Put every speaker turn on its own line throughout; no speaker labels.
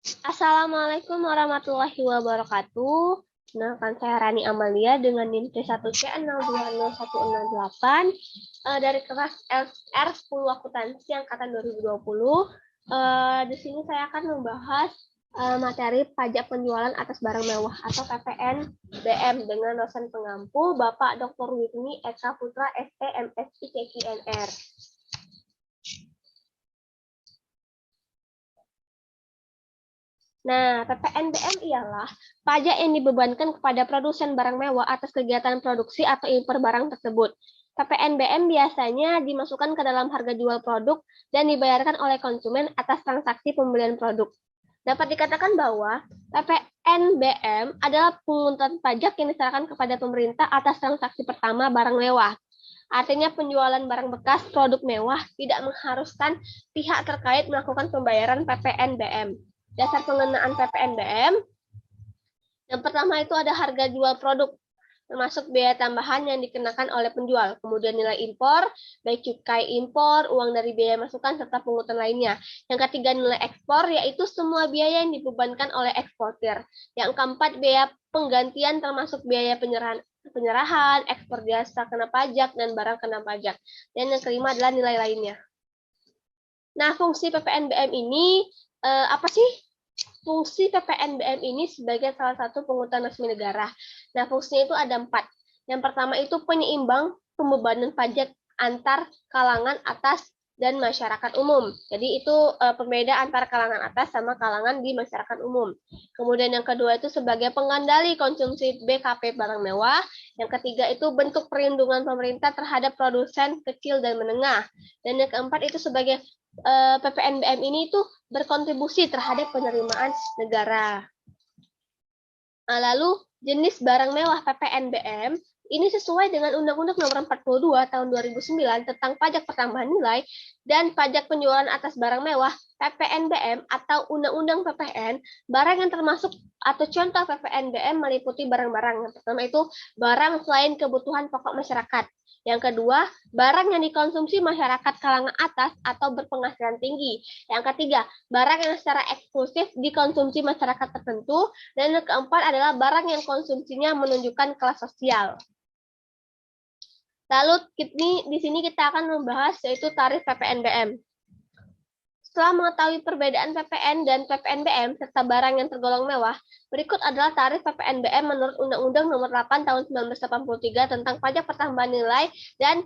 Assalamualaikum warahmatullahi wabarakatuh. Kenalkan saya Rani Amalia dengan NIM T1C020168 dari kelas R10 Akuntansi angkatan 2020. Di sini saya akan membahas materi pajak penjualan atas barang mewah atau PPNBM dengan dosen pengampu Bapak Dr. Whitney Eka Putra SE MSI CQNR. Nah, PPNBM ialah pajak yang dibebankan kepada produsen barang mewah atas kegiatan produksi atau impor barang tersebut. PPNBM biasanya dimasukkan ke dalam harga jual produk dan dibayarkan oleh konsumen atas transaksi pembelian produk. Dapat dikatakan bahwa PPNBM adalah pungutan pajak yang diserahkan kepada pemerintah atas transaksi pertama barang mewah. Artinya penjualan barang bekas produk mewah tidak mengharuskan pihak terkait melakukan pembayaran PPNBM. Dasar pengenaan PPNBM, yang pertama itu ada harga jual produk, termasuk biaya tambahan yang dikenakan oleh penjual, kemudian nilai impor, baik cukai impor, uang dari biaya masukan, serta pungutan lainnya. Yang ketiga nilai ekspor, yaitu semua biaya yang dibebankan oleh eksportir. Yang keempat biaya penggantian, termasuk biaya penyerahan, ekspor jasa kena pajak, dan barang kena pajak. Dan yang kelima adalah nilai lainnya. Nah, fungsi PPNBM ini apa sih? Fungsi PPNBM ini sebagai salah satu pungutan resmi negara. Nah, fungsinya itu ada 4. Yang pertama itu penyeimbang pembebanan pajak antar kalangan atas dan masyarakat umum. Jadi itu pembeda antara kalangan atas sama kalangan di masyarakat umum. Kemudian yang kedua itu sebagai pengendali konsumsi BKP barang mewah. Yang ketiga itu bentuk perlindungan pemerintah terhadap produsen kecil dan menengah. Dan yang keempat itu sebagai PPNBM ini itu berkontribusi terhadap penerimaan negara. Nah, lalu jenis barang mewah PPNBM ini sesuai dengan Undang-Undang Nomor 42 Tahun 2009 tentang pajak pertambahan nilai dan pajak penjualan atas barang mewah PPNBM atau Undang-Undang PPN. Barang yang termasuk atau contoh PPNBM meliputi barang-barang. Yang pertama itu barang selain kebutuhan pokok masyarakat. Yang kedua, barang yang dikonsumsi masyarakat kalangan atas atau berpenghasilan tinggi. Yang ketiga, barang yang secara eksklusif dikonsumsi masyarakat tertentu. Dan yang keempat adalah barang yang konsumsinya menunjukkan kelas sosial. Lalu di sini kita akan membahas yaitu tarif PPNBM. Setelah mengetahui perbedaan PPN dan PPNBM serta barang yang tergolong mewah, berikut adalah tarif PPNBM menurut Undang-Undang Nomor 8 Tahun 1983 tentang pajak pertambahan nilai dan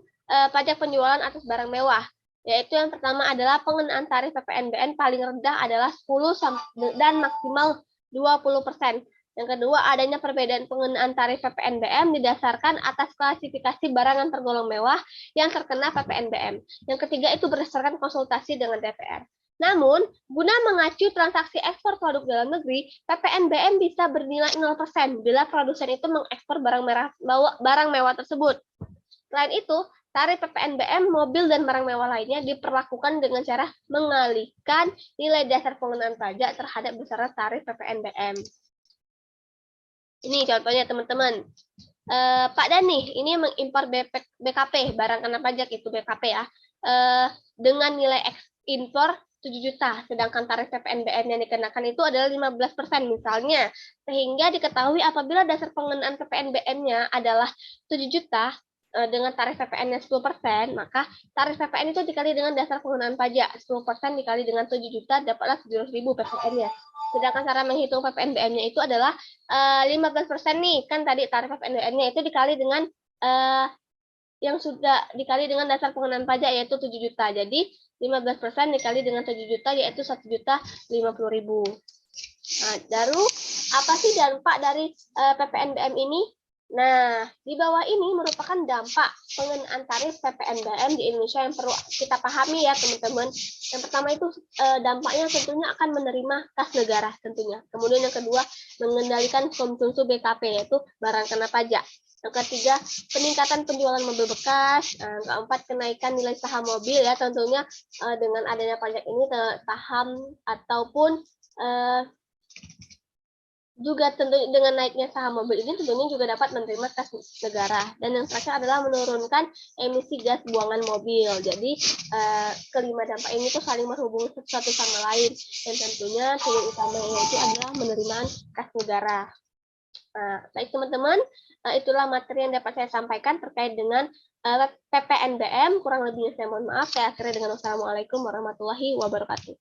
pajak penjualan atas barang mewah. Yaitu yang pertama adalah pengenaan tarif PPNBM paling rendah adalah 10 dan maksimal 20%. Yang kedua, adanya perbedaan pengenaan tarif PPNBM didasarkan atas klasifikasi barang yang tergolong mewah yang terkena PPNBM. Yang ketiga itu berdasarkan konsultasi dengan DPR. Namun, guna mengacu transaksi ekspor produk dalam negeri, PPNBM bisa bernilai 0% bila produsen itu mengekspor barang mewah tersebut. Selain itu, tarif PPNBM mobil dan barang mewah lainnya diperlakukan dengan cara mengalihkan nilai dasar pengenaan pajak terhadap besaran tarif PPNBM. Ini contohnya teman-teman. Pak Dani, ini mengimpor BKP, barang kena pajak itu BKP ya, dengan nilai impor 7 juta, sedangkan tarif PPNBM yang dikenakan itu adalah 15% misalnya. Sehingga diketahui apabila dasar pengenaan PPNBM-nya adalah 7 juta, dengan tarif PPN-nya 10%, maka tarif PPN itu dikali dengan dasar pengenaan pajak. 10% dikali dengan 7 juta, dapatlah 700.000 PPN-nya. Sedangkan cara menghitung PPNBM-nya itu adalah 15% nih, kan tadi tarif PPNBM-nya itu dikali dengan yang sudah dikali dengan dasar pengenaan pajak yaitu 7 juta. Jadi 15% dikali dengan 7 juta yaitu 1.050.000. Nah, baru apa sih dampak dari PPNBM ini? Nah, di bawah ini merupakan dampak pengenaan tarif PPNBM di Indonesia yang perlu kita pahami ya teman-teman. Yang pertama itu dampaknya tentunya akan menerima kas negara tentunya. Kemudian yang kedua mengendalikan konsumsi BKP yaitu barang kena pajak. Yang ketiga, peningkatan penjualan mobil bekas. Yang keempat, kenaikan nilai saham mobil ya tentunya dengan adanya pajak ini saham ataupun Juga tentu dengan naiknya saham mobil ini tentunya juga dapat menerima kas negara. Dan yang terakhir adalah menurunkan emisi gas buangan mobil. Jadi kelima dampak ini tuh saling berhubung satu sama lain. Dan tentunya tujuan utamanya itu adalah penerimaan kas negara. Baik teman-teman, itulah materi yang dapat saya sampaikan terkait dengan PPNBM. Kurang lebihnya saya mohon maaf. Saya akhiri dengan wassalamualaikum warahmatullahi wabarakatuh.